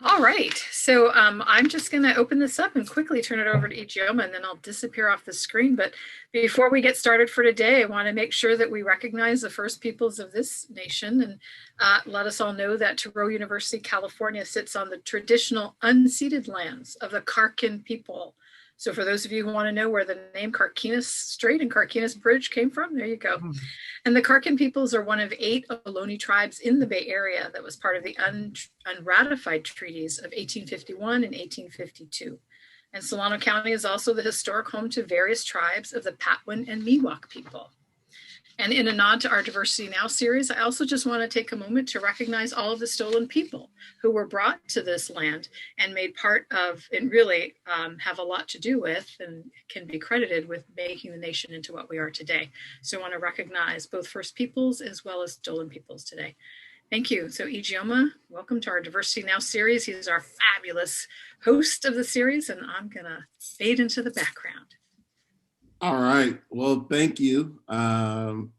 All right, so I'm just going to open this up and quickly turn it over to Ijeoma, and then I'll disappear off the screen. But before we get started for today, I want to make sure that we recognize the first peoples of this nation and let us all know that Thoreau University, California sits on the traditional unceded lands of the Karkin people. So for those of you who want to know where the name Carquinez Strait and Carquinez Bridge came from, there you go. And the Karkin peoples are one of 8 Ohlone tribes in the Bay Area that was part of the unratified treaties of 1851 and 1852. And Solano County is also the historic home to various tribes of the Patwin and Miwok people. And in a nod to our Diversity Now series, I also just want to take a moment to recognize all of the stolen people who were brought to this land and made part of, and really have a lot to do with, and can be credited with making the nation into what we are today. So I want to recognize both First Peoples as well as stolen peoples today. Thank you. So Ijeoma, welcome to our Diversity Now series. He's our fabulous host of the series, and I'm going to fade into the background. All right. Well, thank you for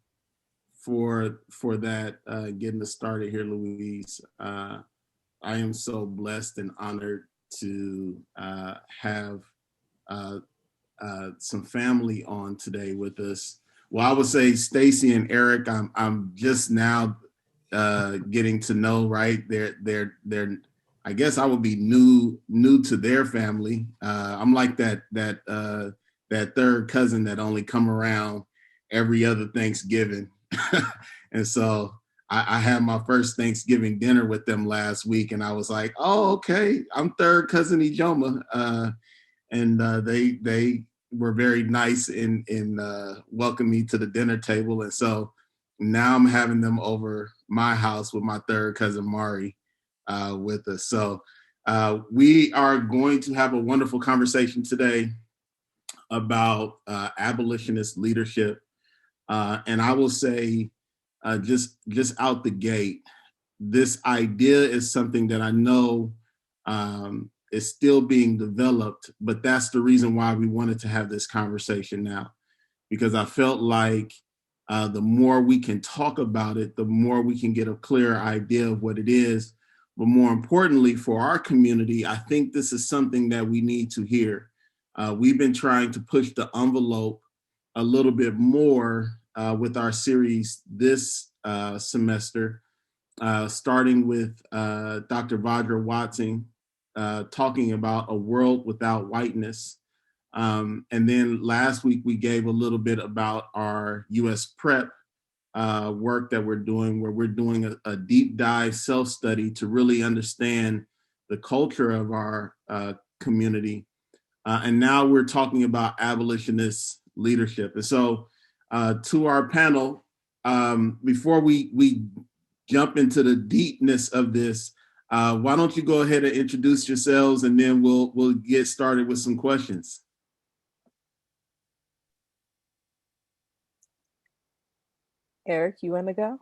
that, getting us started here, Louise. I am so blessed and honored to have some family on today with us. Well, I would say Stacy and Eric. I'm just now getting to know. Right, they're. I guess I would be new to their family. I'm like that third cousin that only come around every other Thanksgiving. And so I had my first Thanksgiving dinner with them last week, and I was like, oh, okay, I'm third cousin Ijeoma. And they were very nice in welcoming me to the dinner table. And so now I'm having them over my house with my third cousin Mari with us. So we are going to have a wonderful conversation today about abolitionist leadership. And I will say, just out the gate, this idea is something that I know is still being developed, but that's the reason why we wanted to have this conversation now, because I felt like the more we can talk about it, the more we can get a clear idea of what it is. But more importantly, for our community, I think this is something that we need to hear. We've been trying to push the envelope a little bit more with our series this semester, starting with Dr. Vajra Watson talking about a world without whiteness. And then last week we gave a little bit about our U.S. prep work that we're doing, where we're doing a deep dive self-study to really understand the culture of our community. And now we're talking about abolitionist leadership. And so to our panel, before we jump into the deepness of this, why don't you go ahead and introduce yourselves, and then we'll get started with some questions. Eric, you want to go?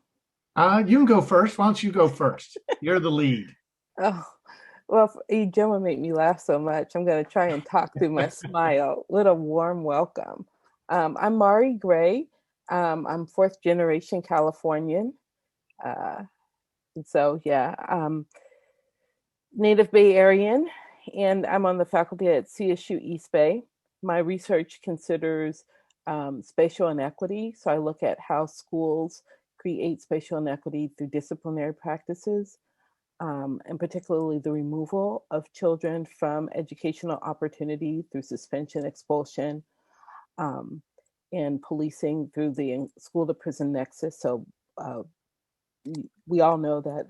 You can go first. Why don't you go first? You're the lead. Oh, well, Ijeoma made me laugh so much. I'm going to try and talk through my smile. What a warm welcome. I'm Mari Gray. I'm fourth generation Californian. So yeah, native Bay Arean, and I'm on the faculty at CSU East Bay. My research considers spatial inequity. So I look at how schools create spatial inequity through disciplinary practices, and particularly the removal of children from educational opportunity through suspension, expulsion, and policing through the school to prison nexus. So we all know that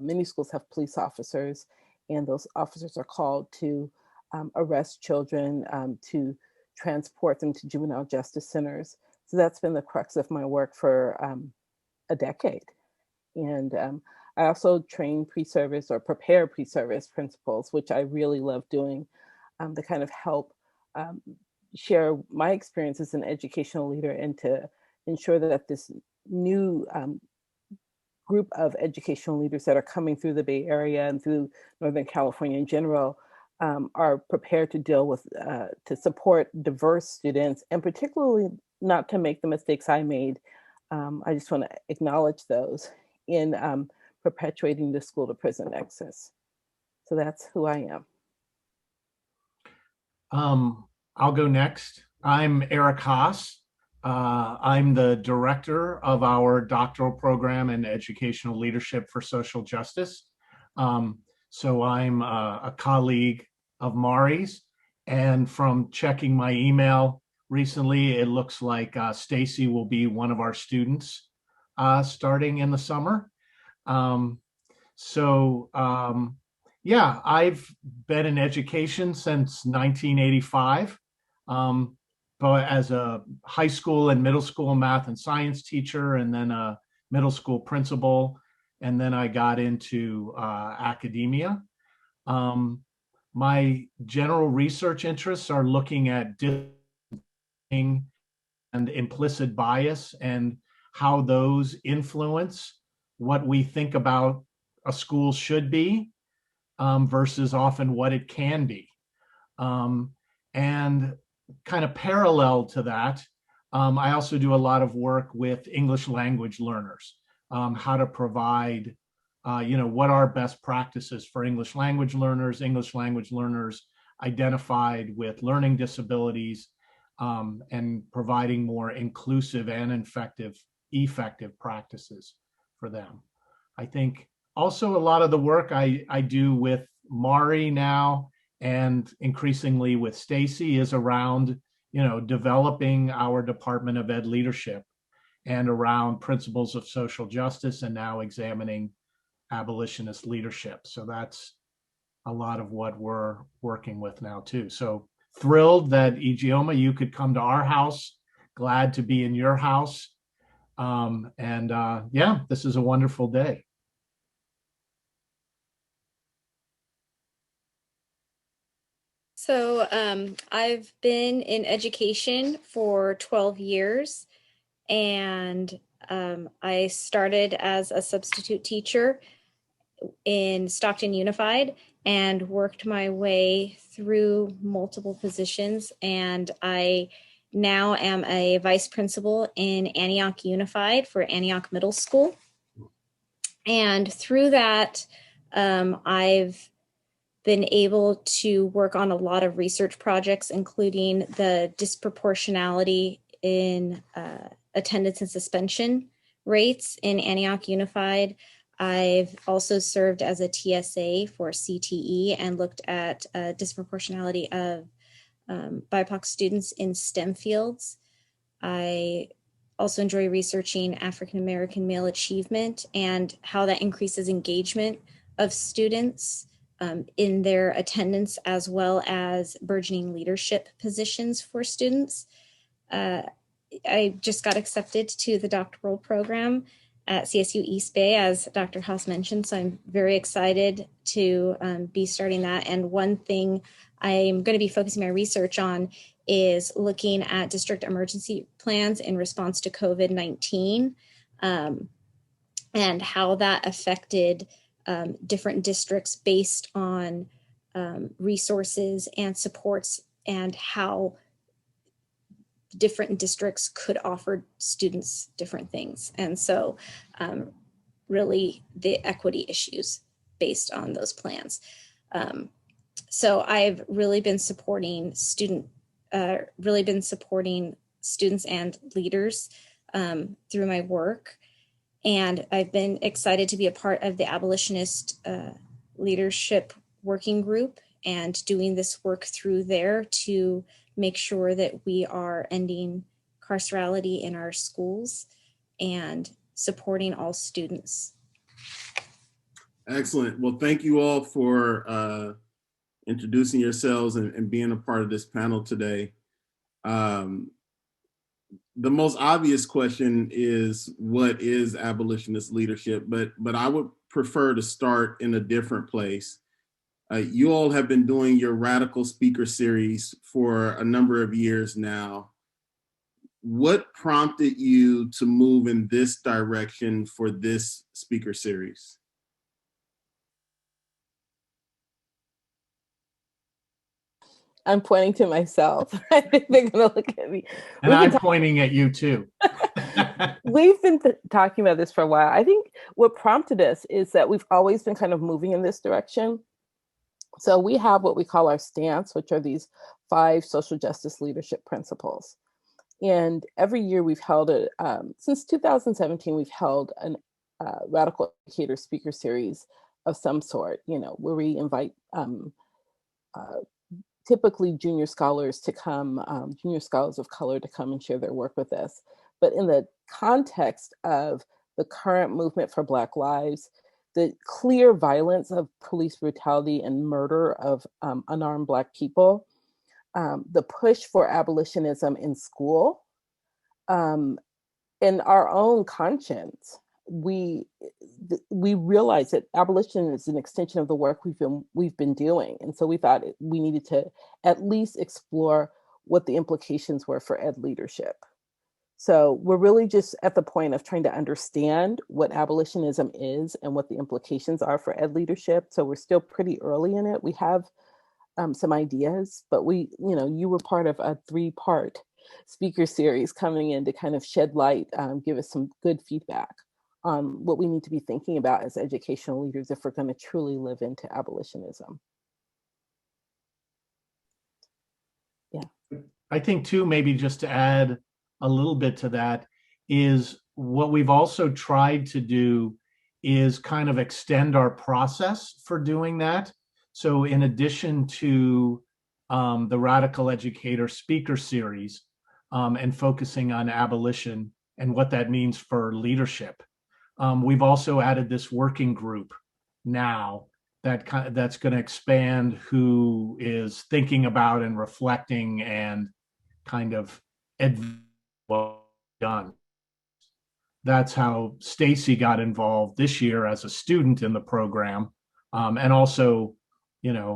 many schools have police officers, and those officers are called to arrest children, to transport them to juvenile justice centers. So that's been the crux of my work for a decade. And I also train pre-service or prepare pre-service principals, which I really love doing, to kind of help share my experience as an educational leader and to ensure that this new group of educational leaders that are coming through the Bay Area and through Northern California in general are prepared to deal with, to support diverse students, and particularly not to make the mistakes I made. I just want to acknowledge those in perpetuating the school to prison nexus. So that's who I am. I'll go next. I'm Eric Haas. I'm the director of our doctoral program in educational leadership for social justice. So I'm a colleague of Mari's, and from checking my email recently, it looks like Stacy will be one of our students starting in the summer. Yeah, I've been in education since 1985, but as a high school and middle school math and science teacher, and then a middle school principal, and then I got into academia. My general research interests are looking at and implicit bias and how those influence what we think about a school should be versus often what it can be. And kind of parallel to that, I also do a lot of work with English language learners, how to provide, what are best practices for English language learners identified with learning disabilities, and providing more inclusive and effective practices for them. I think also a lot of the work I do with Mari now and increasingly with Stacy is around, developing our Department of Ed leadership and around principles of social justice, and now examining abolitionist leadership. So that's a lot of what we're working with now too. So thrilled that Ijeoma, you could come to our house. Glad to be in your house. Yeah, this is a wonderful day. So I've been in education for 12 years, and I started as a substitute teacher in Stockton Unified and worked my way through multiple positions. And I now am a vice principal in Antioch Unified for Antioch Middle School. And through that, I've been able to work on a lot of research projects, including the disproportionality in attendance and suspension rates in Antioch Unified. I've also served as a TSA for CTE and looked at disproportionality of BIPOC students in STEM fields. I also enjoy researching African American male achievement and how that increases engagement of students in their attendance, as well as burgeoning leadership positions for students. I just got accepted to the doctoral program at CSU East Bay, as Dr. Haas mentioned, so I'm very excited to be starting that. And one thing I'm going to be focusing my research on is looking at district emergency plans in response to COVID-19 and how that affected different districts based on resources and supports, and how different districts could offer students different things. And so really the equity issues based on those plans. So I've really been supporting students and leaders through my work. And I've been excited to be a part of the Abolitionist Leadership Working Group and doing this work through there to make sure that we are ending carcerality in our schools and supporting all students. Excellent. Well, thank you all for introducing yourselves and being a part of this panel today. The most obvious question is, what is abolitionist leadership? But I would prefer to start in a different place. You all have been doing your Radical Speaker series for a number of years now. What prompted you to move in this direction for this speaker series? I'm pointing to myself. I think they're going to look at me. And I'm pointing at you too. We've been talking about this for a while. I think what prompted us is that we've always been kind of moving in this direction. So we have what we call our stance, which are these 5 social justice leadership principles. And every year we've held it, since 2017, we've held a radical educator speaker series of some sort, where we invite typically junior scholars to come, junior scholars of color to come and share their work with us. But in the context of the current movement for Black lives, the clear violence of police brutality and murder of unarmed Black people, the push for abolitionism in school, in our own conscience, we realized that abolition is an extension of the work we've been doing, and so we thought we needed to at least explore what the implications were for ed leadership. So we're really just at the point of trying to understand what abolitionism is and what the implications are for ed leadership. So we're still pretty early in it. We have some ideas, but you were part of a 3-part speaker series coming in to kind of shed light, give us some good feedback on what we need to be thinking about as educational leaders if we're going to truly live into abolitionism. Yeah. I think too, maybe just to add a little bit to that, is what we've also tried to do is kind of extend our process for doing that. So in addition to the Radical Educator Speaker Series and focusing on abolition and what that means for leadership, we've also added this working group now that's going to expand who is thinking about and reflecting and kind of done. That's how Stacy got involved this year as a student in the program, and also,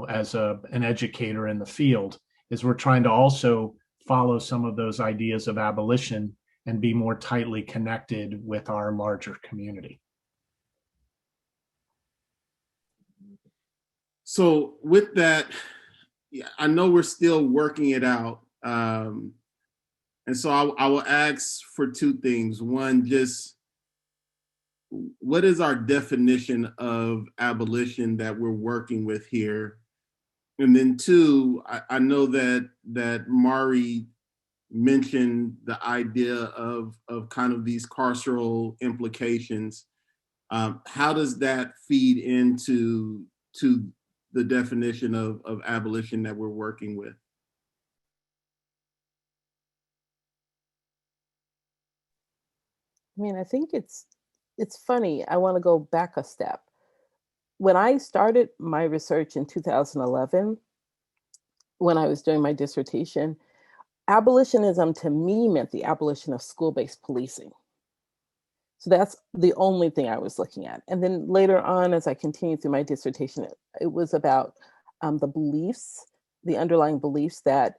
as an educator in the field, is we're trying to also follow some of those ideas of abolition and be more tightly connected with our larger community. So with that, I know we're still working it out. And so I will ask for 2 things. One, just what is our definition of abolition that we're working with here? And then 2, I know that Mari mentioned the idea of kind of these carceral implications. How does that feed into the definition of abolition that we're working with? I think it's funny. I want to go back a step. When I started my research in 2011, when I was doing my dissertation, abolitionism to me meant the abolition of school-based policing. So that's the only thing I was looking at. And then later on, as I continued through my dissertation, it was about the beliefs, the underlying beliefs that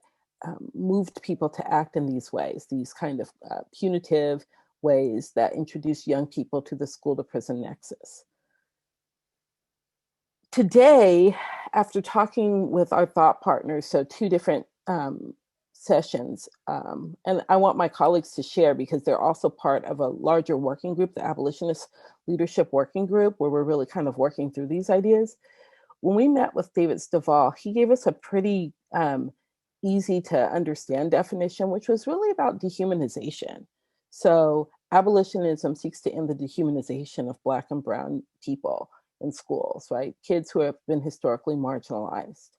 moved people to act in these ways, these kind of punitive ways that introduce young people to the school to prison nexus. Today, after talking with our thought partners, so 2 different sessions, and I want my colleagues to share because they're also part of a larger working group, the Abolitionist Leadership Working Group, where we're really kind of working through these ideas. When we met with David Stovall, he gave us a pretty easy to understand definition, which was really about dehumanization. So abolitionism seeks to end the dehumanization of Black and Brown people in schools, right? Kids who have been historically marginalized.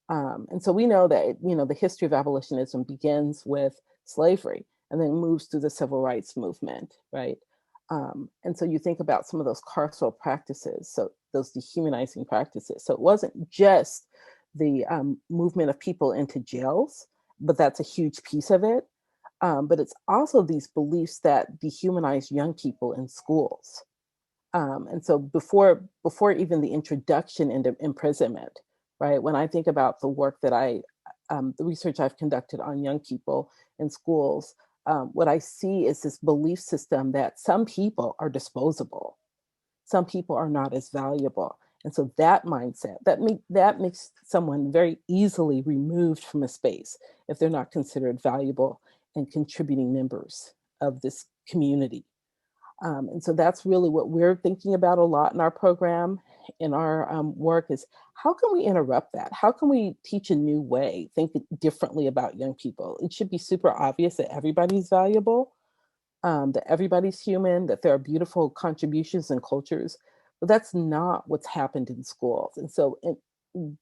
And so we know that, the history of abolitionism begins with slavery and then moves through the civil rights movement, right? And so you think about some of those carceral practices, so those dehumanizing practices. So it wasn't just the movement of people into jails, but that's a huge piece of it. But it's also these beliefs that dehumanize young people in schools. And so before even the introduction into imprisonment, right? When I think about the work that the research I've conducted on young people in schools, what I see is this belief system that some people are disposable, some people are not as valuable. And so that mindset, that makes someone very easily removed from a space if they're not considered valuable and contributing members of this community. And so that's really what we're thinking about a lot in our program, in our work, is how can we interrupt that? How can we teach a new way, think differently about young people? It should be super obvious that everybody's valuable, that everybody's human, that there are beautiful contributions and cultures, but that's not what's happened in schools. And so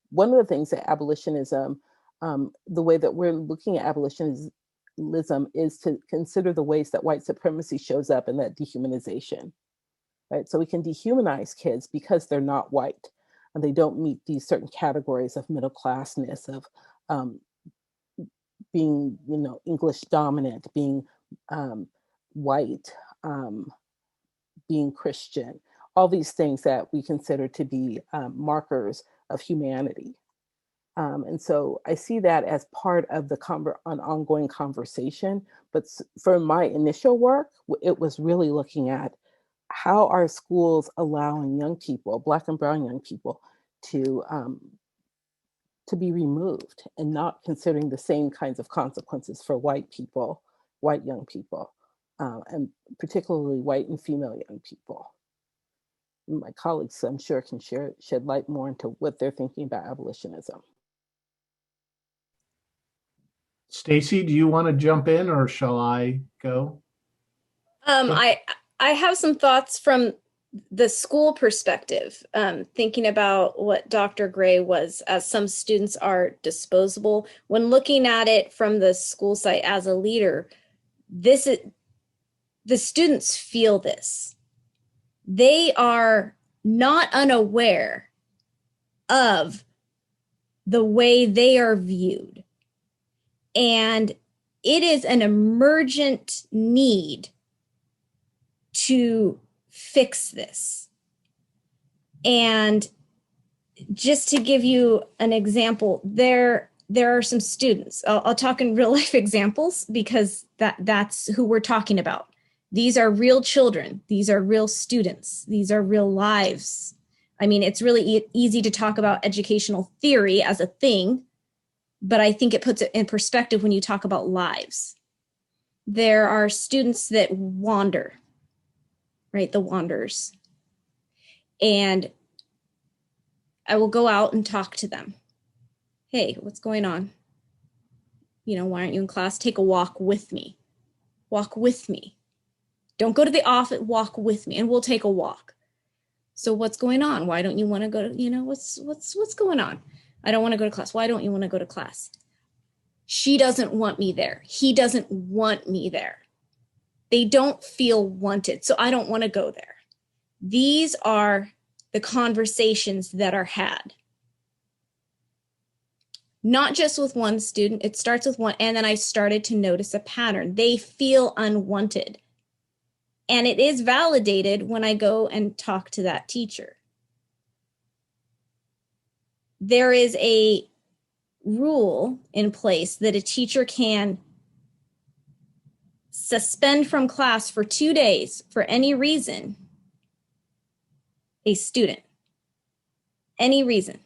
one of the things that abolitionism, the way that we're looking at abolitionism is to consider the ways that white supremacy shows up in that dehumanization, right? So we can dehumanize kids because they're not white and they don't meet these certain categories of middle classness, of being, English dominant, being white, being Christian, all these things that we consider to be markers of humanity. And so I see that as part of an ongoing conversation. But for my initial work, it was really looking at how are schools allowing young people, Black and Brown young people, to be removed and not considering the same kinds of consequences for white people, white young people, and particularly white and female young people. My colleagues, I'm sure, can shed light more into what they're thinking about abolitionism. Stacy, do you want to jump in, or shall I go? I have some thoughts from the school perspective, thinking about what Dr. Gray was, as some students are disposable. When looking at it from the school site as a leader, the students feel this. They are not unaware of the way they are viewed. And it is an emergent need to fix this. And just to give you an example, there are some students, I'll talk in real life examples because that's who we're talking about. These are real children. These are real students. These are real lives. I mean, it's really easy to talk about educational theory as a thing, but I think it puts it in perspective when you talk about lives. There are students that wander, right? The wanderers. And I will go out and talk to them. Hey, what's going on? Why aren't you in class? Take a walk with me. Walk with me. Don't go to the office, walk with me, and we'll take a walk. So what's going on? Why don't you want to go to, what's going on? I don't want to go to class. Why don't you want to go to class? She doesn't want me there. He doesn't want me there. They don't feel wanted, so I don't want to go there. These are the conversations that are had. Not just with one student, it starts with one, and then I started to notice a pattern. They feel unwanted. And it is validated when I go and talk to that teacher. There is a rule in place that a teacher can suspend from class for 2 days for any reason a student. Any reason.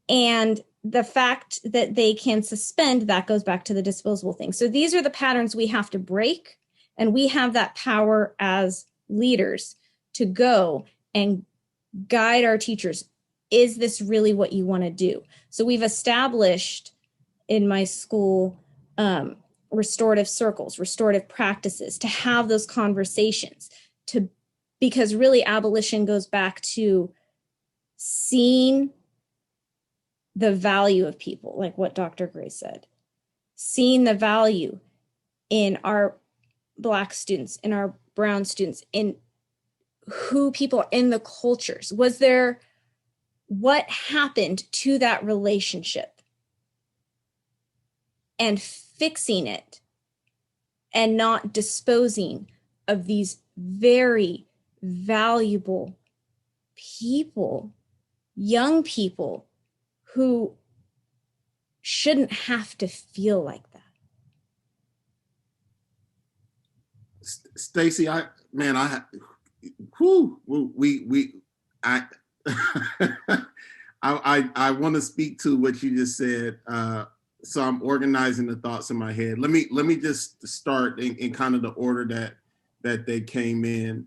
And the fact that they can suspend, that goes back to the disposable thing. So these are the patterns we have to break. And we have that power as leaders to go and guide our teachers. Is this really what you want to do? So we've established in my school restorative circles, restorative practices, to have those conversations, because really abolition goes back to seeing the value of people, like what Dr. Gray said, seeing the value in our Black students, in our brown students, in who people are, in the cultures. What happened to that relationship? And fixing it and not disposing of these very valuable people, young people who shouldn't have to feel like that. Stacy, I want to speak to what you just said, so I'm organizing the thoughts in my head. Let me just start in kind of the order that they came in.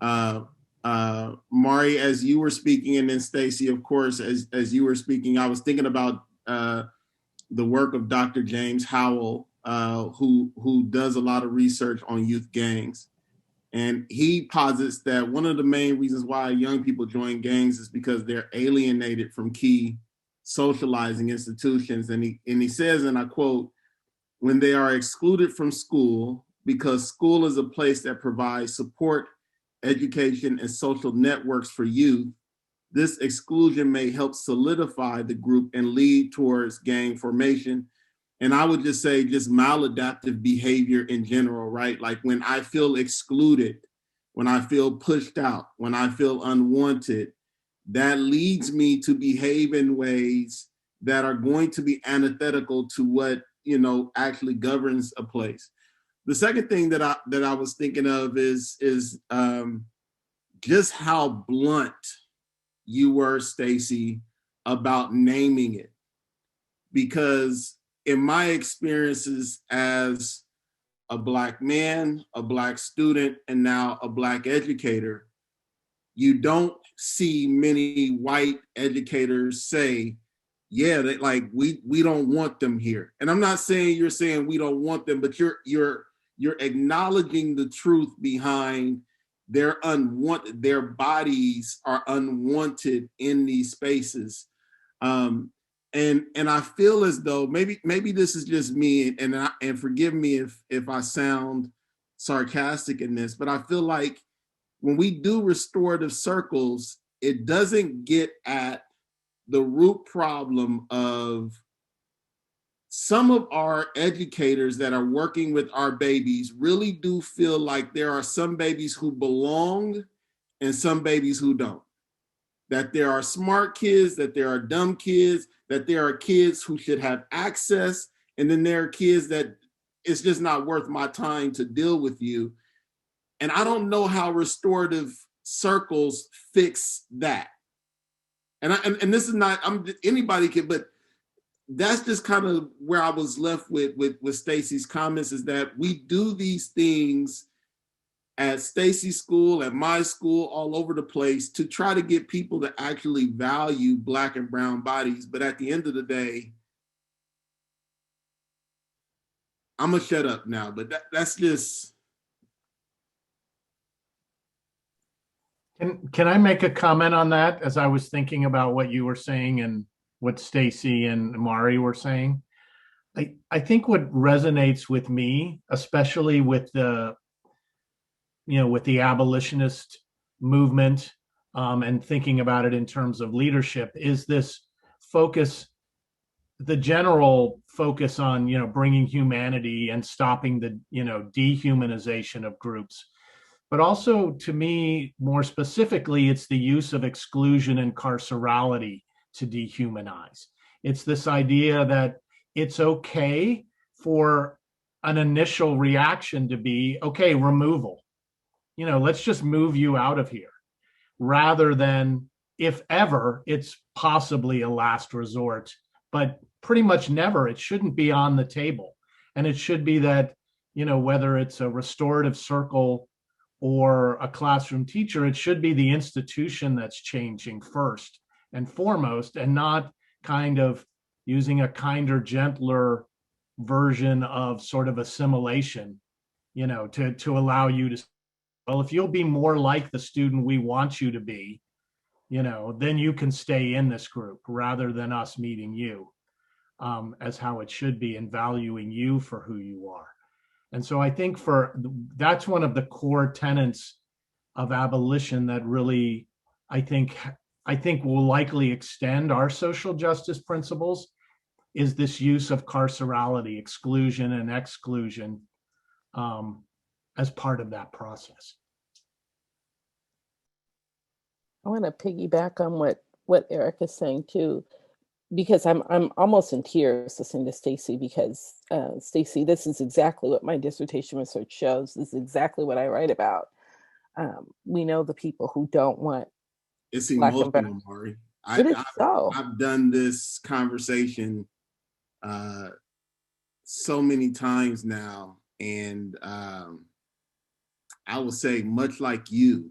Mari, as you were speaking, and then Stacy, of course, as you were speaking, I was thinking about the work of Dr. James Howell, who does a lot of research on youth gangs. And he posits that one of the main reasons why young people join gangs is because they're alienated from key socializing institutions. And he says, and I quote, when they are excluded from school because school is a place that provides support, education, and social networks for youth, this exclusion may help solidify the group and lead towards gang formation. And I would just say just maladaptive behavior in general, right? Like when I feel excluded, when I feel pushed out, when I feel unwanted, that leads me to behave in ways that are going to be antithetical to what, actually governs a place. The second thing that I was thinking of is just how blunt you were, Stacy, about naming it. Because in my experiences as a Black man, a Black student, and now a Black educator, you don't see many white educators say, yeah, that like we don't want them here. And I'm not saying you're saying we don't want them, but you're acknowledging the truth behind their bodies are unwanted in these spaces. And I feel as though maybe this is just me, and forgive me if I sound sarcastic in this, but I feel like when we do restorative circles, it doesn't get at the root problem of some of our educators that are working with our babies really do feel like there are some babies who belong and some babies who don't. That there are smart kids, that there are dumb kids, that there are kids who should have access, and then there are kids that it's just not worth my time to deal with you. And I don't know how restorative circles fix that. And this is not, anybody can, but that's just kind of where I was left with Stacy's comments, is that we do these things at Stacy's school, at my school, all over the place to try to get people to actually value Black and brown bodies. But at the end of the day, I'm gonna shut up now, but that's just. Can I make a comment on that as I was thinking about what you were saying and what Stacy and Mari were saying? I think what resonates with me, especially with the abolitionist movement and thinking about it in terms of leadership, is this focus, the general focus on, bringing humanity and stopping the, dehumanization of groups. But also, to me, more specifically, it's the use of exclusion and carcerality to dehumanize. It's this idea that it's okay for an initial reaction to be, okay, removal. Let's just move you out of here, rather than, if ever, it's possibly a last resort, but pretty much never. It shouldn't be on the table. And it should be that, whether it's a restorative circle or a classroom teacher, it should be the institution that's changing first and foremost, and not kind of using a kinder, gentler version of sort of assimilation, to allow you to, well, if you'll be more like the student we want you to be, then you can stay in this group, rather than us meeting you as how it should be and valuing you for who you are. And so I think that's one of the core tenets of abolition that really, I think will likely extend our social justice principles, is this use of carcerality, exclusion and exclusion as part of that process. I want to piggyback on what Eric is saying too, because I'm almost in tears listening to Stacy, because Stacy, this is exactly what my dissertation research shows. This is exactly what I write about. We know the people who don't want. It's emotional, Mari. It is so. I've done this conversation so many times now, and I will say, much like you,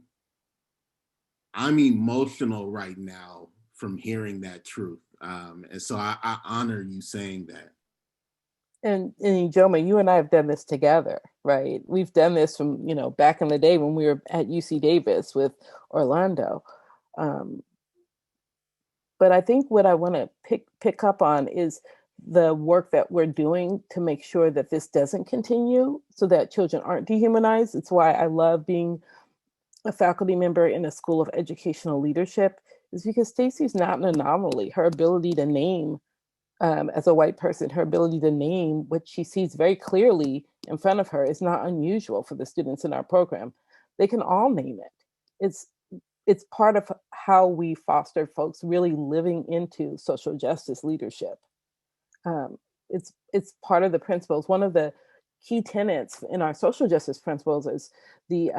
I'm emotional right now from hearing that truth. And so I honor you saying that. And Joma, you and I have done this together, right? We've done this from, back in the day when we were at UC Davis with Orlando. But I think what I want to pick up on is the work that we're doing to make sure that this doesn't continue so that children aren't dehumanized. It's why I love being a faculty member in a school of educational leadership, is because Stacy's not an anomaly. Her ability to name, as a white person, her ability to name what she sees very clearly in front of her is not unusual for the students in our program. They can all name it. It's part of how we foster folks really living into social justice leadership. It's part of the principles. One of the key tenets in our social justice principles is the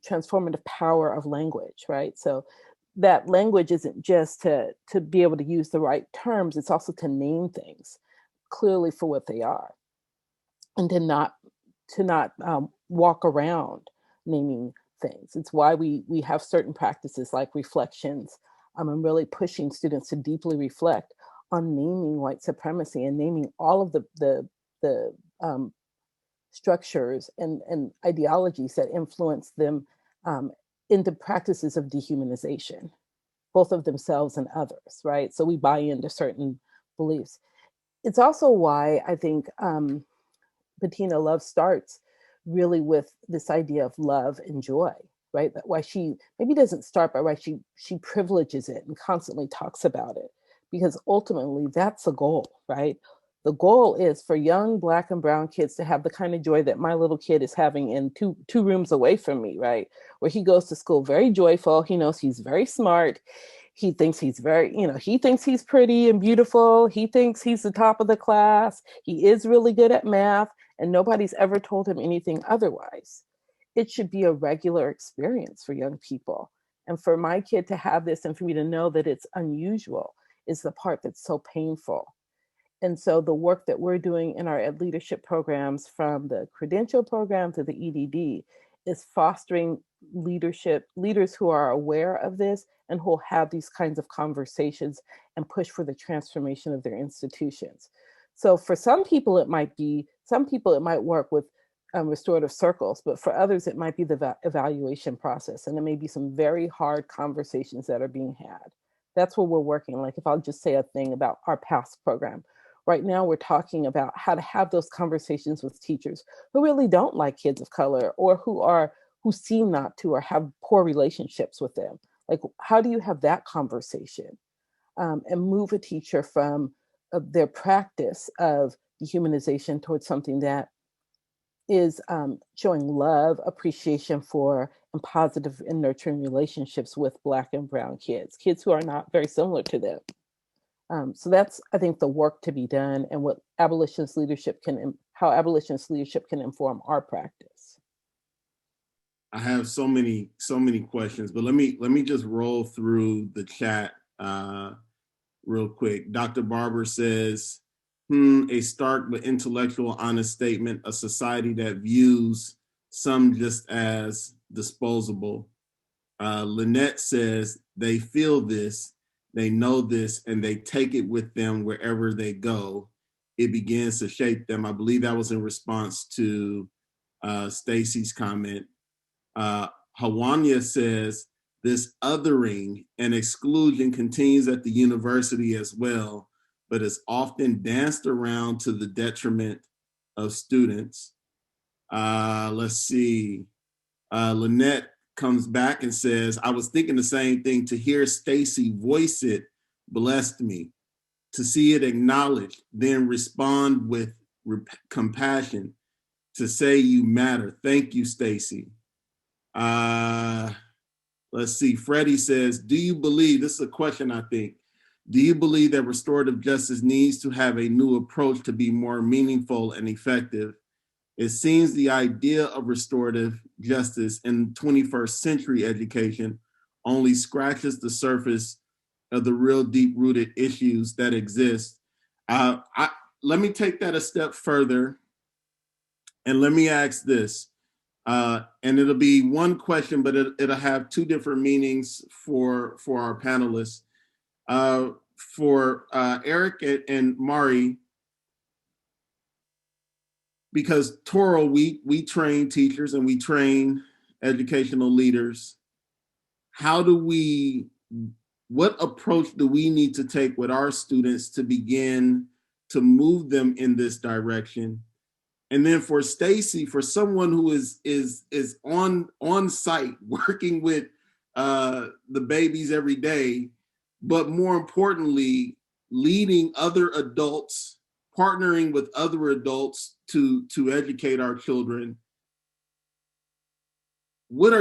transformative power of language, right? So that language isn't just to be able to use the right terms, it's also to name things clearly for what they are, and to not walk around naming things. It's why we have certain practices like reflections. I'm really pushing students to deeply reflect on naming white supremacy and naming all of the structures and ideologies that influence them into practices of dehumanization, both of themselves and others, right? So we buy into certain beliefs. It's also why I think Bettina Love starts really with this idea of love and joy, right? That why she maybe doesn't start, but why she privileges it and constantly talks about it, because ultimately that's the goal, right? The goal is for young Black and brown kids to have the kind of joy that my little kid is having in two rooms away from me, right? Where he goes to school very joyful. He knows he's very smart. He thinks he's very, he thinks he's pretty and beautiful. He thinks he's the top of the class. He is really good at math, and nobody's ever told him anything otherwise. It should be a regular experience for young people. And for my kid to have this and for me to know that it's unusual is the part that's so painful. And so the work that we're doing in our ed leadership programs, from the credential program to the EDD, is fostering leaders who are aware of this and who will have these kinds of conversations and push for the transformation of their institutions. So for some people, it might work with restorative circles, but for others, it might be the evaluation process. And it may be some very hard conversations that are being had. That's where we're working. Like, if I'll just say a thing about our PASS program. Right now, we're talking about how to have those conversations with teachers who really don't like kids of color, or who seem not to, or have poor relationships with them. Like, how do you have that conversation and move a teacher from their practice of dehumanization towards something that is showing love, appreciation for, and positive and nurturing relationships with Black and brown kids who are not very similar to them. So that's, I think, the work to be done, and what how abolitionist leadership can inform our practice. I have so many questions, but let me just roll through the chat real quick. Dr. Barber says, a stark but intellectual, honest statement, a society that views some just as disposable. Lynette says, they feel this, they know this, and they take it with them wherever they go. It begins to shape them. I believe that was in response to Stacy's comment. Hawania says, this othering and exclusion continues at the university as well, but is often danced around to the detriment of students. Let's see. Lynette comes back and says, I was thinking the same thing. To hear Stacy voice it blessed me. To see it acknowledged, then respond with compassion. To say you matter. Thank you, Stacy. Let's see. Freddie says, do you believe, this is a question I think, do you believe that restorative justice needs to have a new approach to be more meaningful and effective? It seems the idea of restorative justice in 21st century education only scratches the surface of the real deep-rooted issues that exist. let me take that a step further, and let me ask this. And it'll be one question, but it'll have two different meanings for our panelists. For Eric and Mari, because Toro, we train teachers and we train educational leaders. What approach do we need to take with our students to begin to move them in this direction? And then for Stacy, for someone who is on site working with the babies every day, but more importantly, leading other adults, partnering with other adults to educate our children. What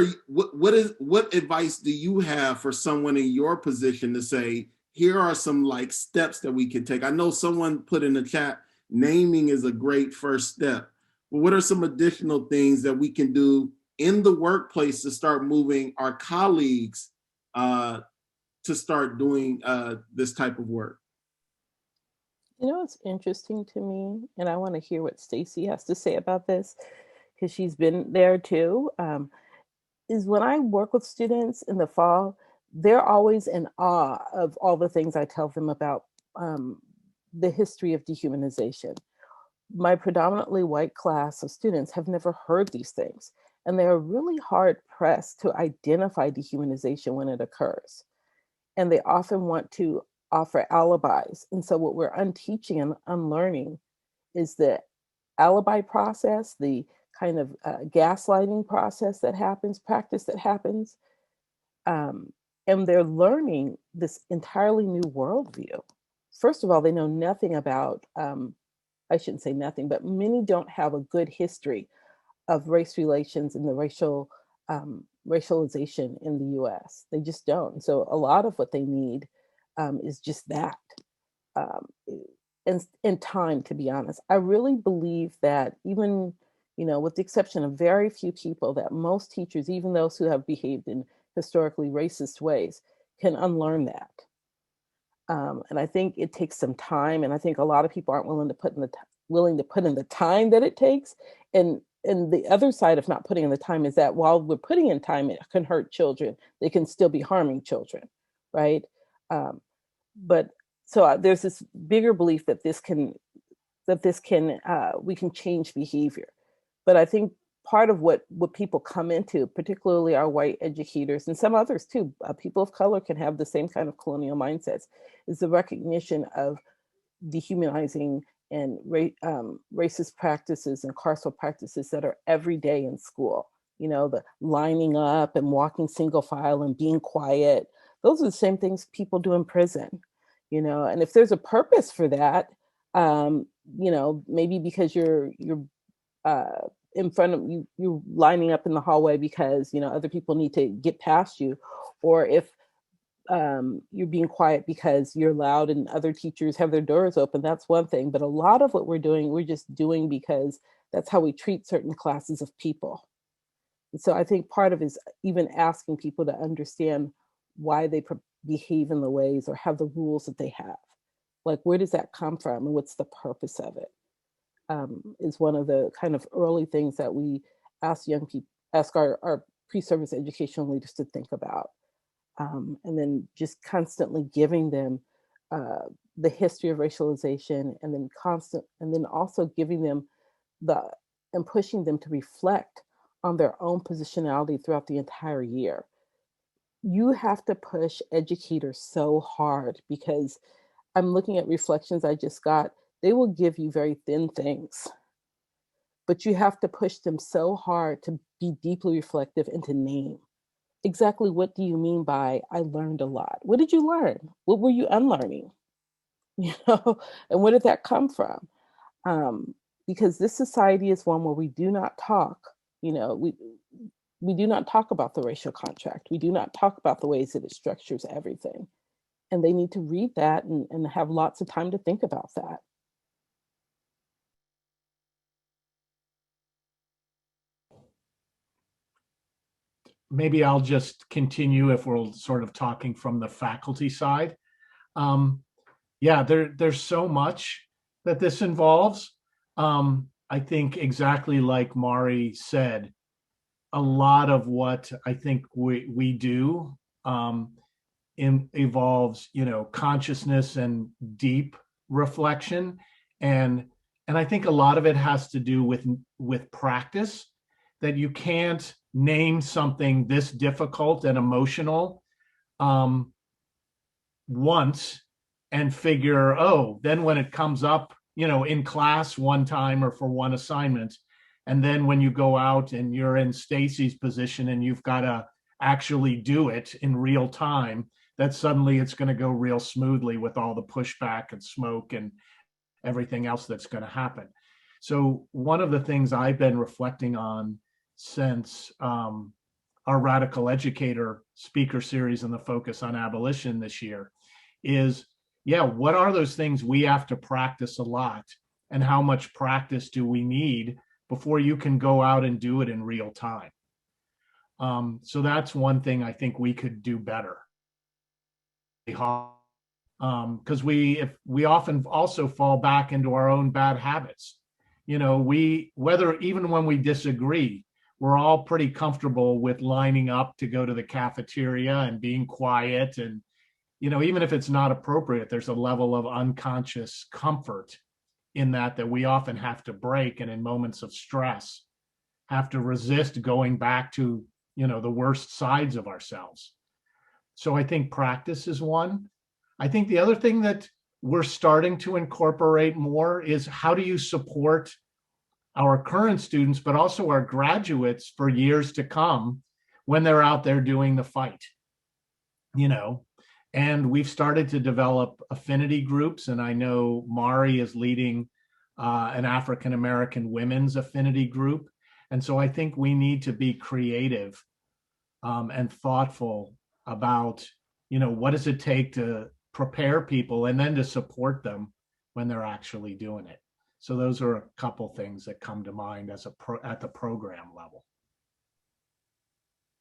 advice do you have for someone in your position to say, here are some like steps that we can take? I know someone put in the chat, naming is a great first step. But what are some additional things that we can do in the workplace to start moving our colleagues to start doing this type of work? You know, it's interesting to me, and I want to hear what Stacy has to say about this, because she's been there too, is when I work with students in the fall, they're always in awe of all the things I tell them about the history of dehumanization. My predominantly white class of students have never heard these things, and they are really hard pressed to identify dehumanization when it occurs. And they often want to offer alibis. And so what we're unteaching and unlearning is the alibi process, the kind of gaslighting process that happens, practice that happens. And they're learning this entirely new worldview. First of all, they know nothing about, I shouldn't say nothing, but many don't have a good history of race relations and the racialization in the US. They just don't. So a lot of what they need is just that. And time, to be honest. I really believe that even, with the exception of very few people, that most teachers, even those who have behaved in historically racist ways, can unlearn that. And I think it takes some time, and I think a lot of people aren't willing to put in the time that it takes. And the other side of not putting in the time is that while we're putting in time, it can hurt children. They can still be harming children, right? But so there's this bigger belief that we can change behavior. But I think part of what people come into, particularly our white educators and some others too, people of color can have the same kind of colonial mindsets, is the recognition of dehumanizing and racist practices and carceral practices that are every day in school. The lining up and walking single file and being quiet. Those are the same things people do in prison, and if there's a purpose for that, maybe because you're in front of you, you're lining up in the hallway because, other people need to get past you, or if you're being quiet because you're loud and other teachers have their doors open, that's one thing. But a lot of what we're doing, we're just doing because that's how we treat certain classes of people. And so I think part of it is even asking people to understand why they behave in the ways or have the rules that they have. Like, where does that come from and what's the purpose of it? Is one of the kind of early things that we ask young people, ask our pre-service educational leaders to think about. And then just constantly giving them the history of racialization, and then also giving them and pushing them to reflect on their own positionality throughout the entire year. You have to push educators so hard, because I'm looking at reflections I just got. They will give you very thin things, but you have to push them so hard to be deeply reflective and to name exactly what do you mean by I learned a lot. What did you learn? What were you unlearning? And where did that come from? Because this society is one where we do not talk, we do not talk about the racial contract. We do not talk about the ways that it structures everything. And they need to read that and have lots of time to think about that. Maybe I'll just continue if we're sort of talking from the faculty side. Yeah, there's so much that this involves. I think exactly like Mari said, a lot of what I think we do involves, consciousness and deep reflection, and I think a lot of it has to do with practice. That you can't name something this difficult and emotional once and figure, oh, then when it comes up, in class one time or for one assignment, and then when you go out and you're in Stacy's position and you've got to actually do it in real time, that suddenly it's going to go real smoothly with all the pushback and smoke and everything else that's going to happen. So one of the things I've been reflecting on since our Radical Educator speaker series and the focus on abolition this year is, what are those things we have to practice a lot, and how much practice do we need before you can go out and do it in real time? So that's one thing I think we could do better. Because we often also fall back into our own bad habits. Whether even when we disagree, we're all pretty comfortable with lining up to go to the cafeteria and being quiet. And, even if it's not appropriate, there's a level of unconscious comfort in that we often have to break, and in moments of stress have to resist going back to, the worst sides of ourselves. So I think practice is one. I think the other thing that we're starting to incorporate more is, how do you support our current students, but also our graduates for years to come when they're out there doing the fight? And we've started to develop affinity groups, and I know Mari is leading an African American women's affinity group. And so I think we need to be creative and thoughtful about, what does it take to prepare people and then to support them when they're actually doing it. So those are a couple things that come to mind at the program level.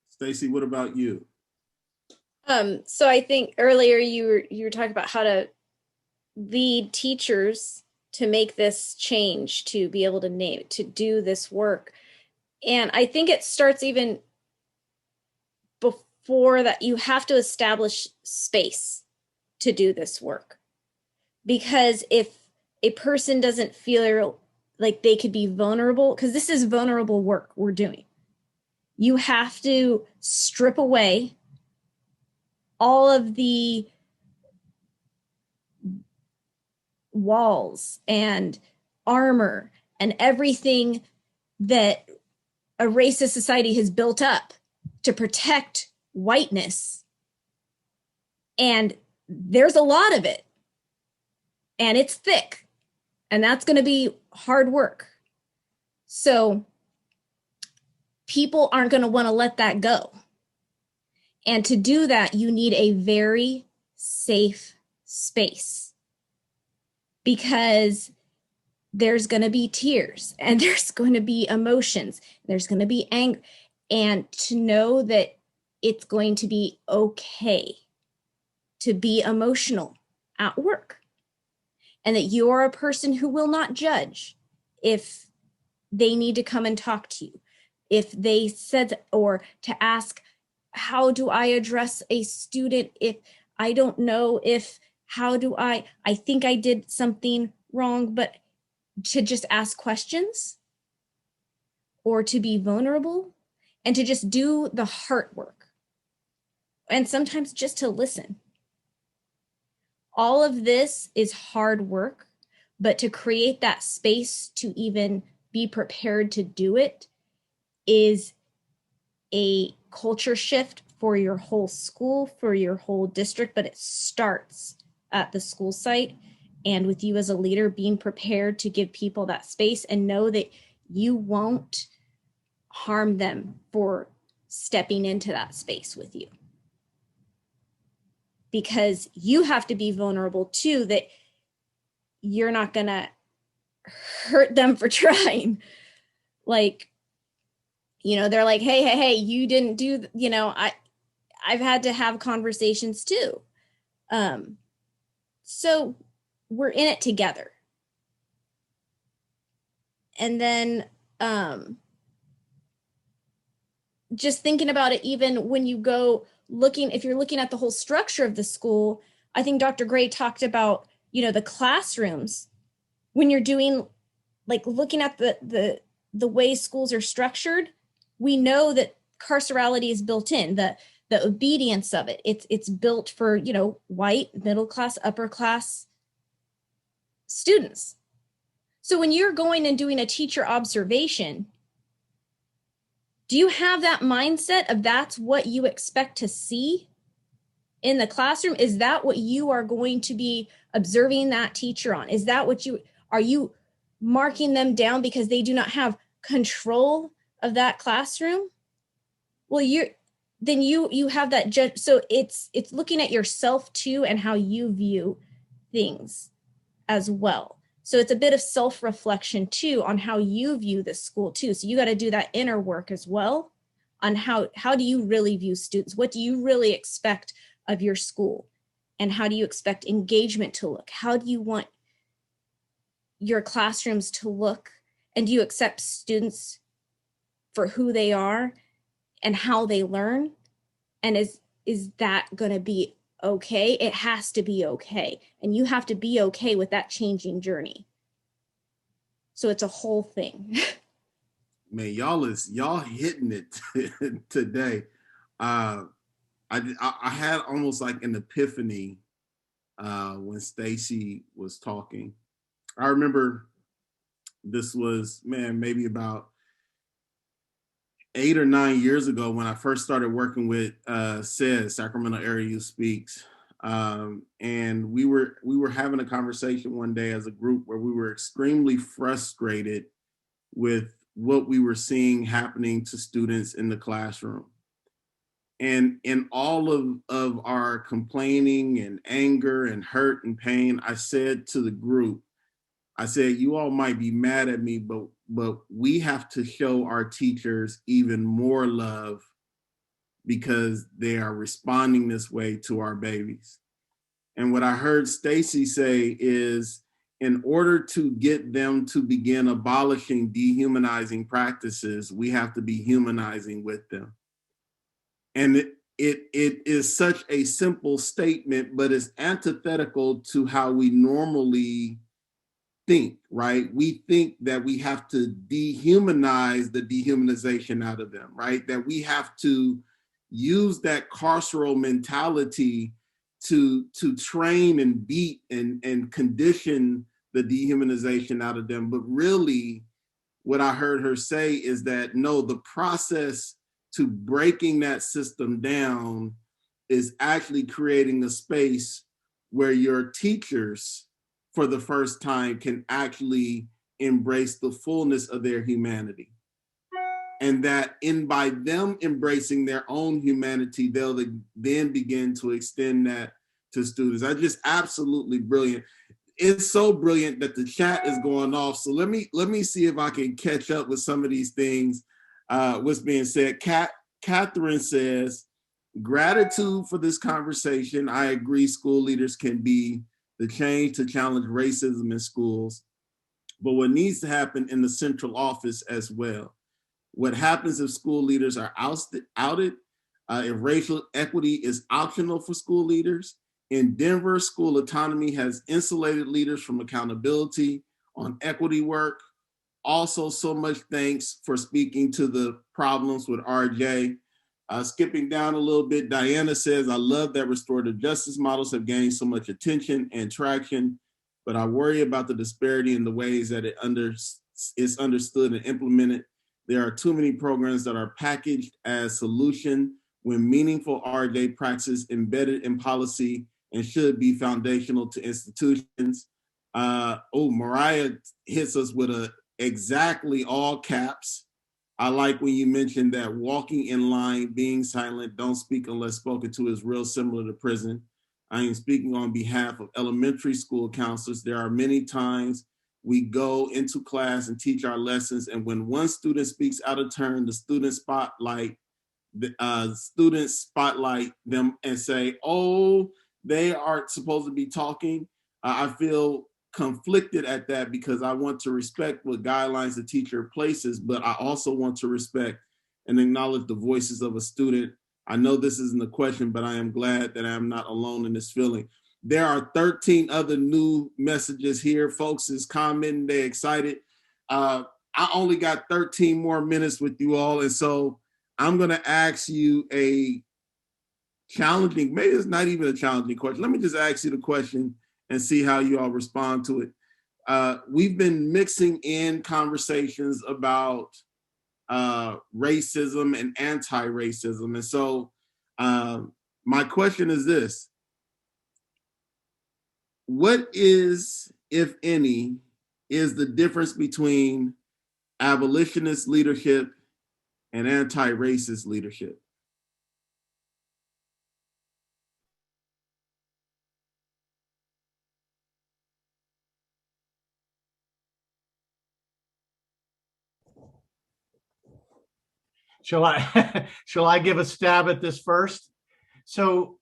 Stacy, what about you? So I think earlier you were talking about how to lead teachers to make this change, to be able to do this work. And I think it starts even before that. You have to establish space to do this work. Because if a person doesn't feel like they could be vulnerable, because this is vulnerable work we're doing, you have to strip away all of the walls and armor and everything that a racist society has built up to protect whiteness. And there's a lot of it, and it's thick, and that's going to be hard work. So people aren't going to want to let that go. And to do that, you need a very safe space, because there's going to be tears, and there's going to be emotions, there's going to be anger, and to know that it's going to be okay to be emotional at work, and that you are a person who will not judge if they need to come and talk to you, if they said, or to ask, how do I address a student if I don't know, if I think I did something wrong, but to just ask questions, or to be vulnerable, and to just do the heart work, and sometimes just to listen. All of this is hard work, but to create that space to even be prepared to do it is a culture shift for your whole school, for your whole district, but it starts at the school site, and with you as a leader being prepared to give people that space and know that you won't harm them for stepping into that space with you. Because you have to be vulnerable too, that you're not gonna hurt them for trying. Like, they're like, hey, you didn't do, I've had to have conversations too. So we're in it together. And then just thinking about it, even when you go looking, if you're looking at the whole structure of the school, I think Dr. Gray talked about, the classrooms. When you're doing, like, looking at the way schools are structured, we know that carcerality is built in, the obedience of it. It's built for, white, middle class, upper class students. So when you're going and doing a teacher observation, do you have that mindset of that's what you expect to see in the classroom? Is that what you are going to be observing that teacher on? Is that what are you marking them down because they do not have control of that classroom? Well, you have that judge. So it's looking at yourself too, and how you view things as well. So it's a bit of self-reflection too on how you view the school too. So you got to do that inner work as well on how do you really view students? What do you really expect of your school? And how do you expect engagement to look? How do you want your classrooms to look? And do you accept students for who they are and how they learn? And is that going to be okay? It has to be okay. And you have to be okay with that changing journey. So it's a whole thing. Man, y'all hitting it today. I had almost like an epiphany when Stacy was talking. I remember this was, maybe about 8 or 9 years ago when I first started working with Sacramento Area Youth Speaks. And we were having a conversation one day as a group where we were extremely frustrated with what we were seeing happening to students in the classroom. And in all of our complaining and anger and hurt and pain, I said to the group, you all might be mad at me, but we have to show our teachers even more love because they are responding this way to our babies. And what I heard Stacy say is, in order to get them to begin abolishing dehumanizing practices, we have to be humanizing with them. And it is such a simple statement, but it's antithetical to how we normally think, right? We think that we have to dehumanize the dehumanization out of them, right? That we have to use that carceral mentality to train and beat and condition the dehumanization out of them. But really, what I heard her say is that no, the process to breaking that system down is actually creating a space where your teachers, for the first time, can actually embrace the fullness of their humanity. And that by them embracing their own humanity, they'll then begin to extend that to students. I just absolutely brilliant. It's so brilliant that the chat is going off. So let me see if I can catch up with some of these things. What's being said. Catherine says, gratitude for this conversation. I agree school leaders can be the change to challenge racism in schools, but what needs to happen in the central office as well. What happens if school leaders are outed, if racial equity is optional for school leaders? In Denver, school autonomy has insulated leaders from accountability on equity work. Also, so much thanks for speaking to the problems with RJ. Skipping down a little bit, Diana says, I love that restorative justice models have gained so much attention and traction, but I worry about the disparity in the ways that it's understood and implemented. There are too many programs that are packaged as solution when meaningful RJ practice embedded in policy and should be foundational to institutions. Mariah hits us with a exactly all caps. I like when you mentioned that walking in line, being silent, don't speak unless spoken to is real similar to prison. I am speaking on behalf of elementary school counselors. There are many times we go into class and teach our lessons, and when one student speaks out of turn, the students spotlight them and say, oh, they aren't supposed to be talking. I feel conflicted at that because I want to respect what guidelines the teacher places, but I also want to respect and acknowledge the voices of a student. I know this isn't a question, but I am glad that I'm not alone in this feeling. There are 13 other new messages here. Folks is commenting, they're excited. I only got 13 more minutes with you all. And so I'm gonna ask you a challenging, maybe it's not even a challenging question. Let me just ask you the question and see how you all respond to it. We've been mixing in conversations about racism and anti-racism. And so my question is this: what is, if any, is the difference between abolitionist leadership and anti-racist leadership? Shall I give a stab at this first? So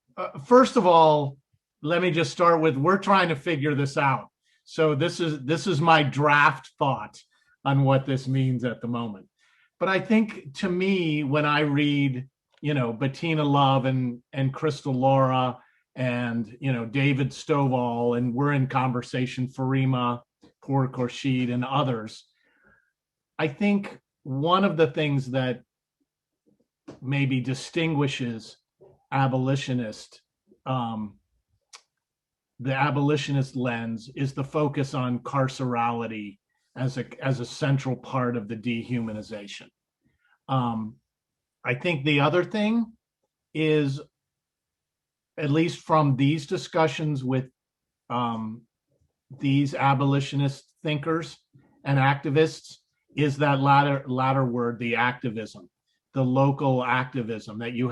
first of all, let me just start with, we're trying to figure this out. So this is my draft thought on what this means at the moment. But I think, to me, when I read, Bettina Love and Crystal Laura and, David Stovall, and we're in conversation, Farima, Poor Khorshid, and others, I think one of the things that maybe distinguishes abolitionist, the abolitionist lens, is the focus on carcerality as a central part of the dehumanization. I think the other thing is, at least from these discussions with these abolitionist thinkers and activists, is that latter word, the activism, the local activism, that you're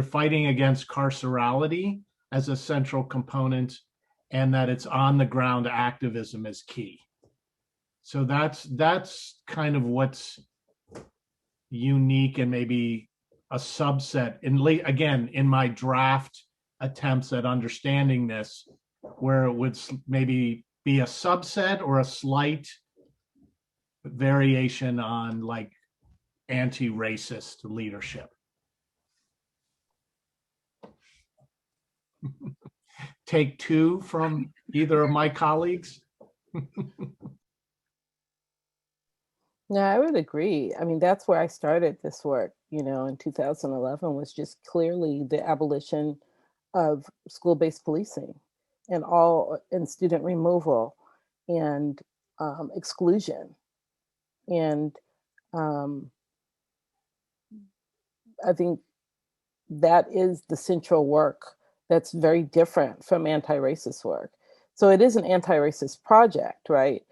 fighting against carcerality as a central component, and that it's on the ground activism is key. So that's kind of what's unique, and maybe a subset in my draft attempts at understanding this, where it would maybe be a subset or a slight variation on like anti-racist leadership. Take two from either of my colleagues. No, I would agree. I mean, that's where I started this work, in 2011, was just clearly the abolition of school-based policing and student removal and exclusion. And I think that is the central work that's very different from anti-racist work. So it is an anti-racist project, right?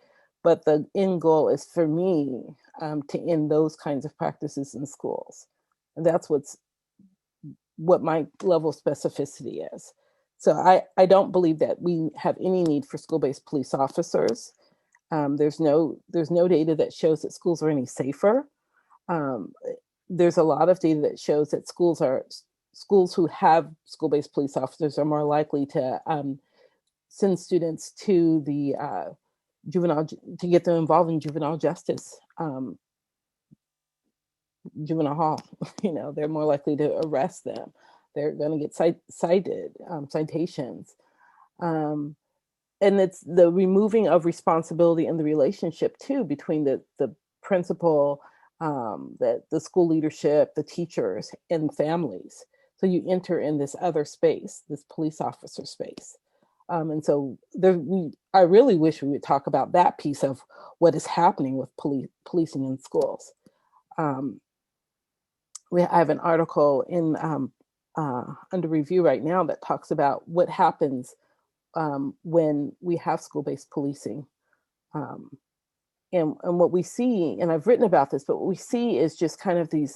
But the end goal is, for me, to end those kinds of practices in schools. And that's what my level of specificity is. So I don't believe that we have any need for school-based police officers. There's no data that shows that schools are any safer. There's a lot of data that shows that schools who have school-based police officers are more likely to send students to the to get them involved in juvenile justice, juvenile hall. They're more likely to arrest them. They're going to get citations. And it's the removing of responsibility in the relationship too, between the principal, the school leadership, the teachers, and families. So you enter in this other space, this police officer space. And so I really wish we would talk about that piece of what is happening with policing in schools. I have an article in under review right now that talks about what happens when we have school-based policing. And what we see, and I've written about this, but what we see is just kind of the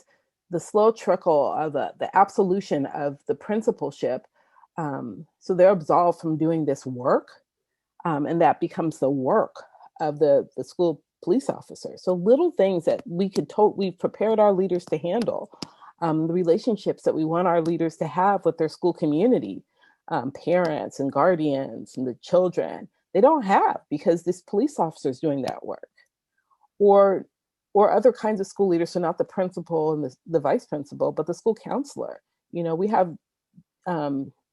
slow trickle of the absolution of the principalship. So they're absolved from doing this work, and that becomes the work of the school police officer. So little things that we've prepared our leaders to handle, the relationships that we want our leaders to have with their school community, parents and guardians and the children, They don't have, because this police officer is doing that work, or other kinds of school leaders. So not the principal and the vice principal, but the school counselor. We have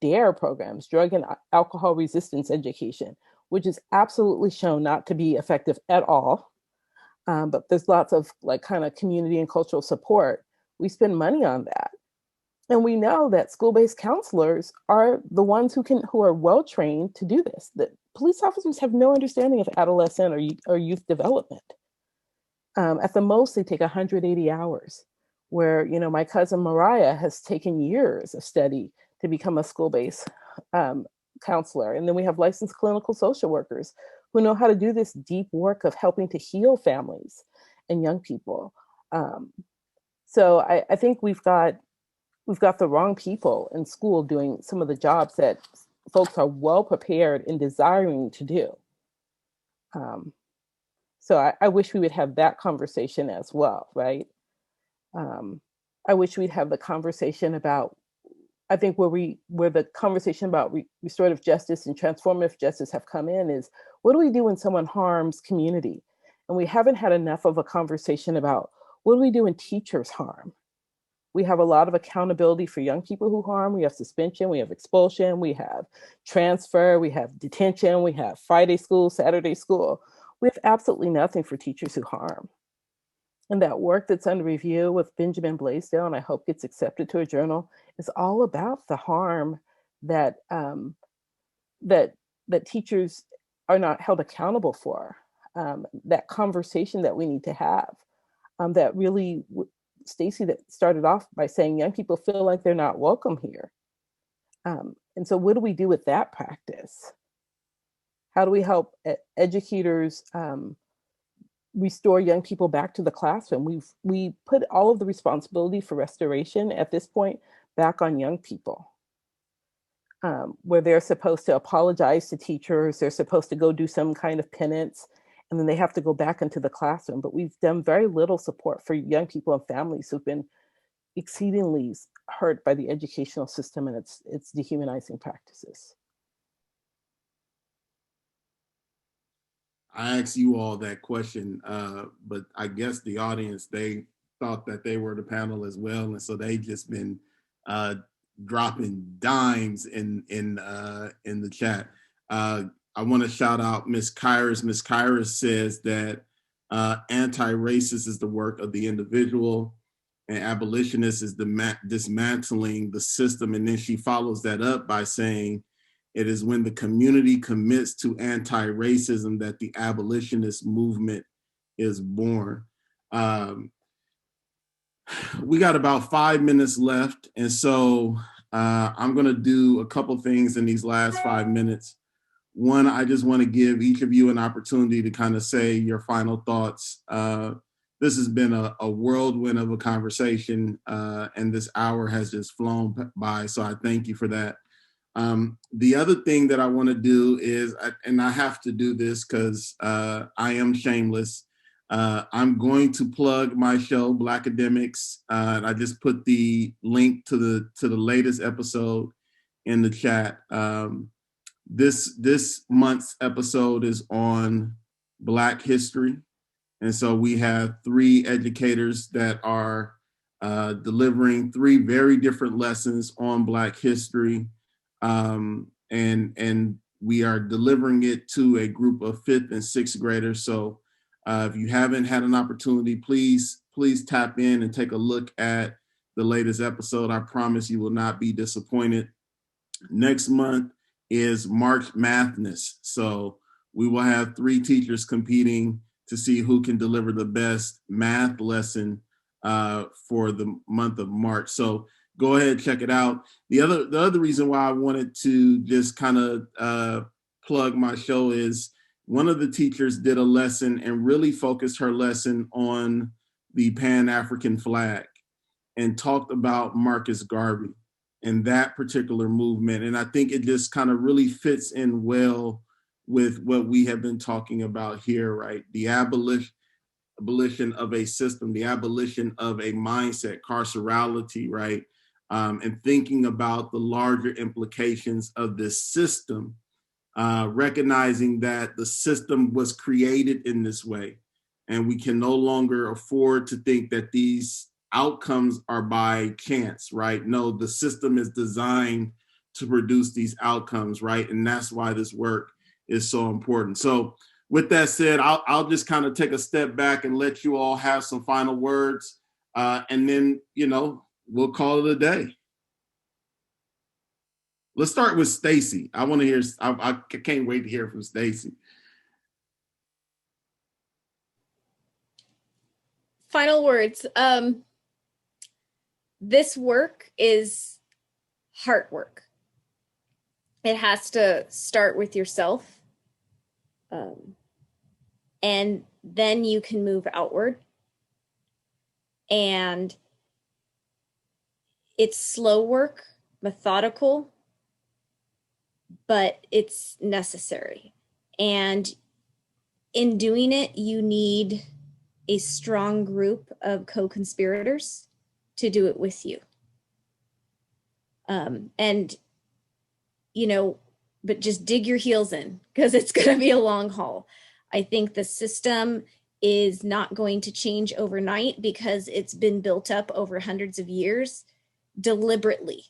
DARE programs, drug and alcohol resistance education, which is absolutely shown not to be effective at all. But there's lots of kind of community and cultural support. We spend money on that. And we know that school-based counselors are the ones who are well-trained to do this. That police officers have no understanding of adolescent or youth development. At the most, they take 180 hours, where, my cousin Mariah has taken years of study to become a school-based counselor. And then we have licensed clinical social workers who know how to do this deep work of helping to heal families and young people. So I think we've got the wrong people in school doing some of the jobs that folks are well prepared and desiring to do. So I wish we would have that conversation as well, right? I wish we'd have the conversation about, I think where the conversation about restorative justice and transformative justice have come in is, what do we do when someone harms community? And we haven't had enough of a conversation about, what do we do when teachers harm? We have a lot of accountability for young people who harm. We have suspension, we have expulsion, we have transfer, we have detention, we have Friday school, Saturday school. We have absolutely nothing for teachers who harm. And that work that's under review with Benjamin Blaisdell, and I hope gets accepted to a journal, is all about the harm that that teachers are not held accountable for. That conversation that we need to have. That really, Stacy, that started off by saying young people feel like they're not welcome here. And so what do we do with that practice? How do we help educators restore young people back to the classroom? We put all of the responsibility for restoration at this point back on young people, where they're supposed to apologize to teachers, they're supposed to go do some kind of penance, and then they have to go back into the classroom. But we've done very little support for young people and families who've been exceedingly hurt by the educational system and its dehumanizing practices. I asked you all that question, but I guess the audience, they thought that they were the panel as well, and so they just been dropping dimes in the chat. I want to shout out Miss Kairos. Miss Kairos says that anti-racist is the work of the individual, and abolitionist is dismantling the system. And then she follows that up by saying, it is when the community commits to anti-racism that the abolitionist movement is born. We got about 5 minutes left. And so I'm gonna do a couple things in these last 5 minutes. One, I just wanna give each of you an opportunity to kind of say your final thoughts. This has been a whirlwind of a conversation, and this hour has just flown by, so I thank you for that. The other thing that I want to do is, and I have to do this because I am shameless, I'm going to plug my show, Black Academics. I just put the link to the latest episode in the chat. This month's episode is on Black history. And so we have 3 educators that are delivering 3 very different lessons on Black history. And we are delivering it to a group of 5th and 6th graders. So if you haven't had an opportunity, please tap in and take a look at the latest episode. I promise you will not be disappointed. Next month is March Madness. So we will have 3 teachers competing to see who can deliver the best math lesson for the month of March. So go ahead, check it out. The other reason why I wanted to just kind of plug my show is one of the teachers did a lesson and really focused her lesson on the Pan-African flag and talked about Marcus Garvey and that particular movement. And I think it just kind of really fits in well with what we have been talking about here, right? The abolition of a system, the abolition of a mindset, carcerality, right? And thinking about the larger implications of this system recognizing that the system was created in this way, and we can no longer afford to think that these outcomes are by chance, right? No, the system is designed to produce these outcomes, right? And that's why this work is so important. So with that said, I'll just kind of take a step back and let you all have some final words. And then, we'll call it a day. Let's start with Stacy. I want to hear, I can't wait to hear from Stacy. Final words. This work is heart work. It has to start with yourself. And then you can move outward. And it's slow work, methodical, but it's necessary. And in doing it, you need a strong group of co-conspirators to do it with you. But just dig your heels in, because it's going to be a long haul. I think the system is not going to change overnight because it's been built up over hundreds of years deliberately.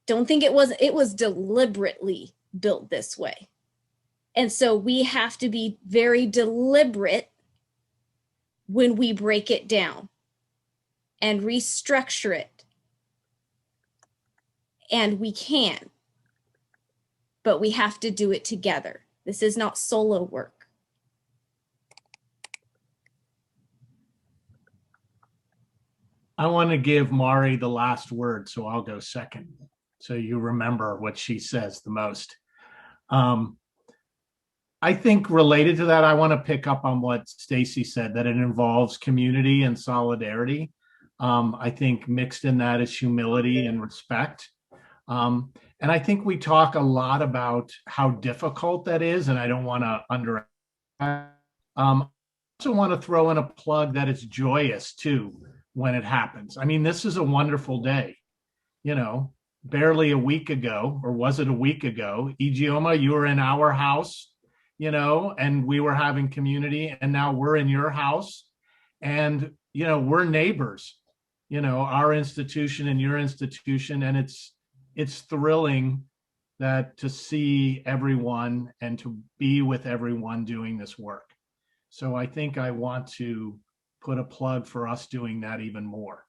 Don't think it was deliberately built this way. And so we have to be very deliberate when we break it down and restructure it. And we can, but we have to do it together. This is not solo work. I want to give Mari the last word, so I'll go second, so you remember what she says the most. I think related to that, I want to pick up on what Stacy said, that it involves community and solidarity. I think mixed in that is humility and respect. And I think we talk a lot about how difficult that is, and I don't want to underestimate. I also want to throw in a plug that it's joyous too when it happens. I mean, this is a wonderful day. Barely a week ago, or was it a week ago, Ijeoma, you were in our house, and we were having community, and now we're in your house, and, we're neighbors, our institution and your institution, and it's thrilling that to see everyone and to be with everyone doing this work. So I think I want to put a plug for us doing that even more,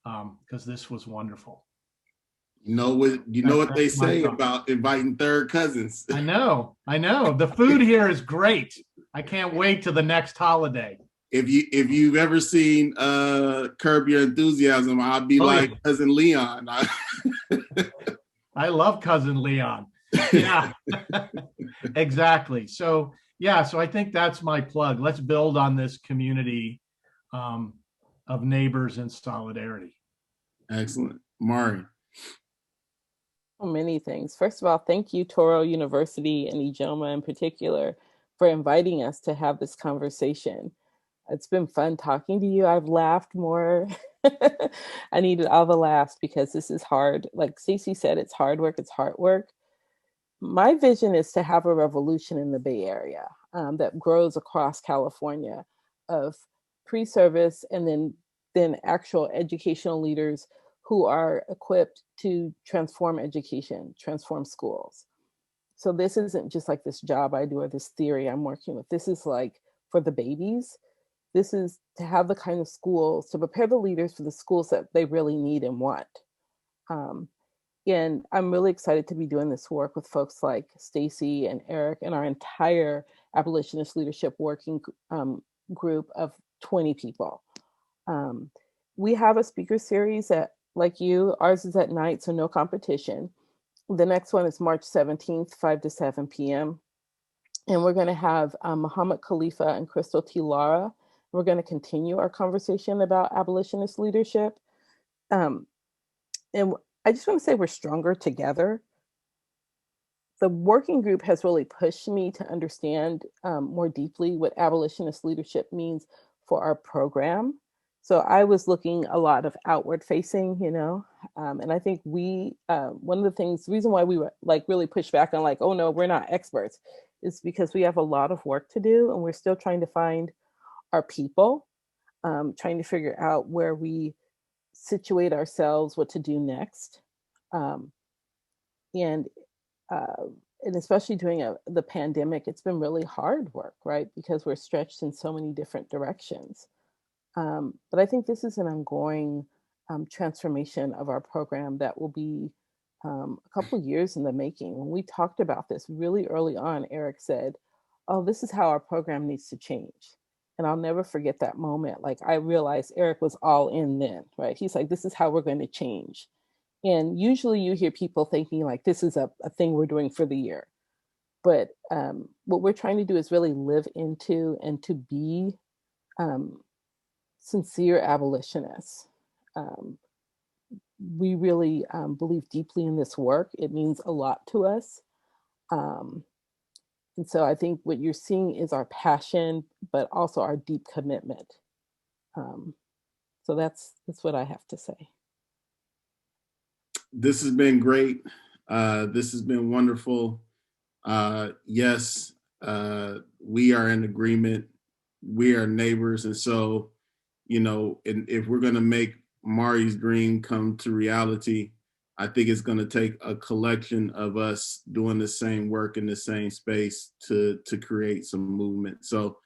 because this was wonderful. You know what they say about inviting third cousins. I know. The food here is great. I can't wait to the next holiday. If you've ever seen Curb Your Enthusiasm, I'll be like Cousin Leon. I love Cousin Leon. Yeah, exactly. So I think that's my plug. Let's build on this community of neighbors and solidarity. Excellent. Mari. Many things. First of all, thank you, Toro University and Ijeoma in particular, for inviting us to have this conversation. It's been fun talking to you. I've laughed more. I needed all the laughs because this is hard. Like Stacy said, it's hard work, it's hard work. My vision is to have a revolution in the Bay Area that grows across California of pre-service and then actual educational leaders who are equipped to transform education, transform schools. So this isn't just like this job I do or this theory I'm working with. This is like for the babies. This is to have the kind of schools, to prepare the leaders for the schools that they really need and want. And I'm really excited to be doing this work with folks like Stacy and Eric and our entire Abolitionist Leadership working group of 20 people. We have a speaker series that, like you, ours is at night, so no competition. The next one is March 17th, 5 to 7 p.m. And we're going to have Muhammad Khalifa and Crystal T. Lara. We're going to continue our conversation about abolitionist leadership. And I just want to say we're stronger together. The working group has really pushed me to understand more deeply what abolitionist leadership means for our program. So I was looking a lot of outward facing, and I think one of the things, the reason why we were like really pushed back on like, oh no, we're not experts, is because we have a lot of work to do and we're still trying to find our people, trying to figure out where we situate ourselves, what to do next. Um, and uh, and especially during the pandemic, it's been really hard work, right? Because we're stretched in so many different directions. But I think this is an ongoing transformation of our program that will be a couple of years in the making. When we talked about this really early on, Eric said, oh, this is how our program needs to change. And I'll never forget that moment. Like I realized Eric was all in then, right? He's like, this is how we're going to change. And usually you hear people thinking like, this is a thing we're doing for the year. But what we're trying to do is really live into and to be sincere abolitionists. We really believe deeply in this work. It means a lot to us. And so I think what you're seeing is our passion, but also our deep commitment. So that's what I have to say. This has been great. This has been wonderful. Yes, we are in agreement. We are neighbors. And so, and if we're going to make Mari's dream come to reality, I think it's going to take a collection of us doing the same work in the same space to create some movement. So,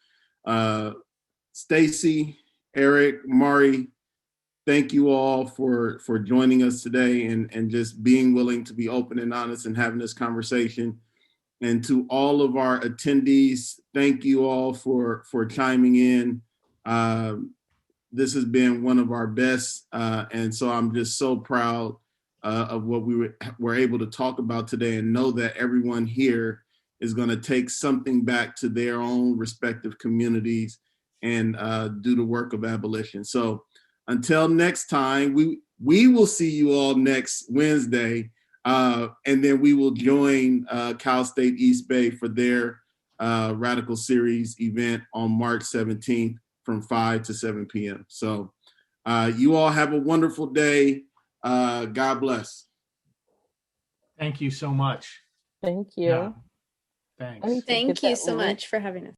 Stacy, Eric, Mari, thank you all for joining us today and just being willing to be open and honest and having this conversation. And to all of our attendees, thank you all for chiming in. This has been one of our best. And so I'm just so proud of what we were able to talk about today, and know that everyone here is going to take something back to their own respective communities and do the work of abolition. So until next time, we will see you all next Wednesday. And then we will join Cal State East Bay for their Radical Series event on March 17th from 5 to 7 p.m. So you all have a wonderful day. God bless. Thank you so much. Thank you. Yeah. Thanks. Thank you so much for having us.